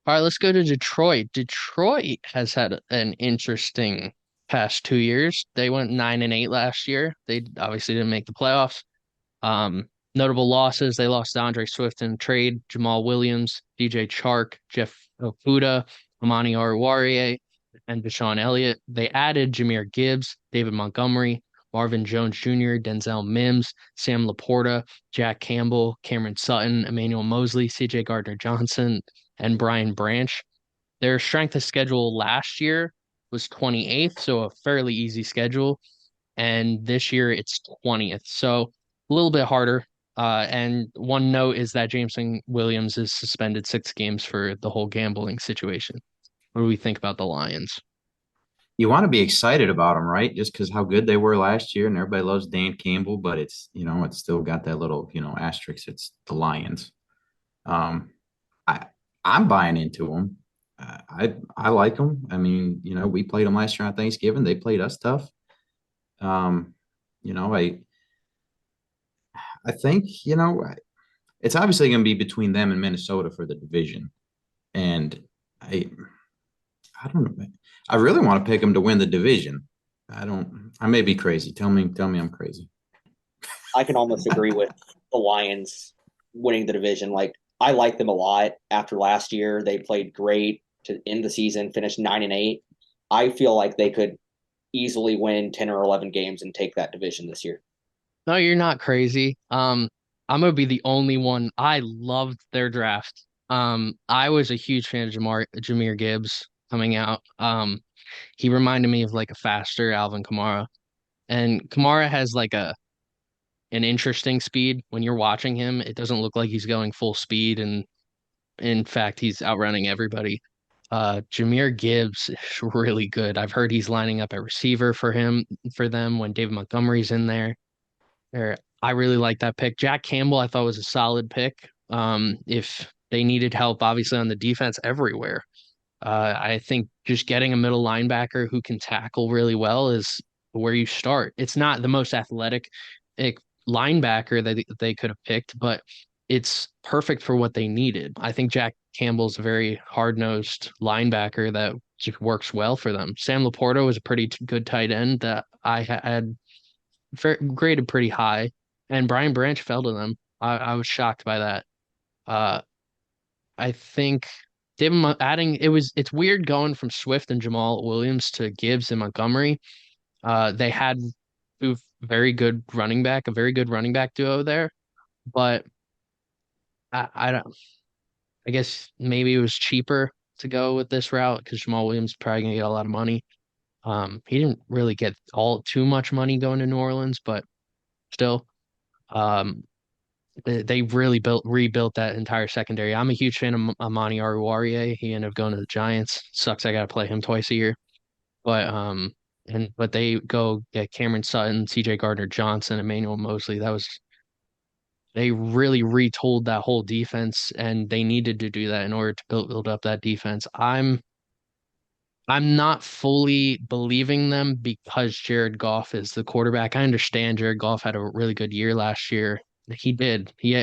All right, let's go to Detroit. Detroit has had an interesting past 2 years. They went 9-8 last year. They obviously didn't make the playoffs. Notable losses, they lost DeAndre Swift in trade, Jamal Williams, DJ Chark, Jeff Okuda, Amani Oruwariye, and Deshaun Elliott. They added Jahmyr Gibbs, David Montgomery, Marvin Jones Jr., Denzel Mims, Sam Laporta, Jack Campbell, Cameron Sutton, Emmanuel Mosley, CJ Gardner-Johnson, and Brian Branch. Their strength of schedule last year was 28th, so a fairly easy schedule. And this year it's 20th, so a little bit harder. And one note is that Jameson Williams is suspended 6 games for the whole gambling situation. What do we think about the Lions? You want to be excited about them, right? Just because how good they were last year, and everybody loves Dan Campbell, but it's still got that little asterisk. It's the Lions. Um, I I'm buying into them. I like them. I mean, we played them last year on Thanksgiving. They played us tough. Um, you know, I think it's obviously going to be between them and Minnesota for the division, and I I don't know. I really want to pick them to win the division. I don't. I may be crazy. Tell me, I'm crazy. I can almost agree with the Lions winning the division. Like I like them a lot after last year. They played great to end the season, finished 9-8. I feel like they could easily win 10 or 11 games and take that division this year. No, you're not crazy. I'm gonna be the only one. I loved their draft. I was a huge fan of Jahmyr Gibbs coming out. He reminded me of like a faster Alvin Kamara. And Kamara has like an interesting speed. When you're watching him, it doesn't look like he's going full speed, and in fact, he's outrunning everybody. Jahmyr Gibbs is really good. I've heard he's lining up a receiver for them when David Montgomery's in there. Or I really like that pick. Jack Campbell, I thought was a solid pick. If they needed help, obviously on the defense everywhere. I think just getting a middle linebacker who can tackle really well is where you start. It's not the most athletic eh, linebacker that they could have picked, but it's perfect for what they needed. I think Jack Campbell's a very hard-nosed linebacker that just works well for them. Sam Laporta was a pretty good tight end that I had graded pretty high, and Brian Branch fell to them. I was shocked by that. Uh, I think adding it's weird going from Swift and Jamal Williams to Gibbs and Montgomery. They had a very good running back duo there, but I don't. I guess maybe it was cheaper to go with this route because Jamal Williams is probably gonna get a lot of money. He didn't really get all too much money going to New Orleans, but still, um, they really rebuilt that entire secondary. I'm a huge fan of Amani Oruwariye. He ended up going to the Giants. Sucks I gotta play him twice a year. But they go get Cameron Sutton, CJ Gardner Johnson, Emmanuel Mosley. They really retooled that whole defense, and they needed to do that in order to build up that defense. I'm not fully believing them because Jared Goff is the quarterback. I understand Jared Goff had a really good year last year. He did. He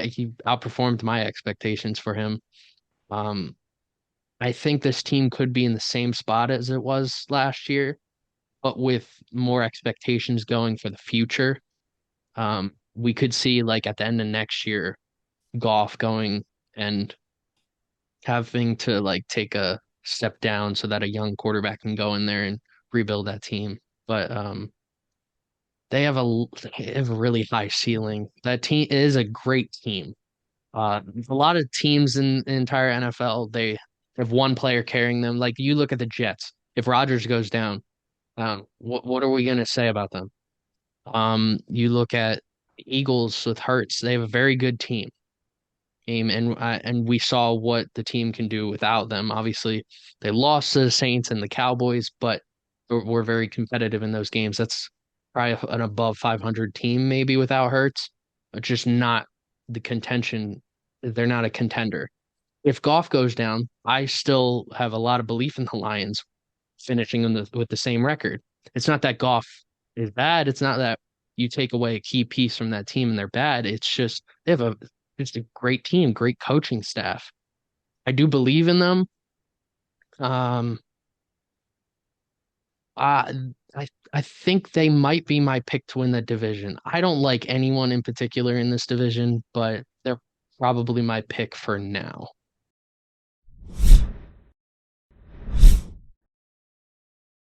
outperformed my expectations for him. Um, I think this team could be in the same spot as it was last year, but with more expectations going for the future. We could see like at the end of next year, Goff going and having to like take a step down so that a young quarterback can go in there and rebuild that team. But they have a really high ceiling. That team is a great team. A lot of teams in the entire NFL, they have one player carrying them. Like you look at the Jets. If Rodgers goes down, what are we gonna say about them? You look at the Eagles with Hurts. They have a very good team, and we saw what the team can do without them. Obviously, they lost to the Saints and the Cowboys, but were very competitive in those games. That's probably an above 500 team maybe without Hurts, but just not the contention. They're not a contender. If Goff goes down, I still have a lot of belief in the Lions finishing with the same record. It's not that Goff is bad. It's not that you take away a key piece from that team and they're bad. It's just they have just a great team, great coaching staff. I do believe in them. Um, uh, I think they might be my pick to win the division. I don't like anyone in particular in this division, but they're probably my pick for now.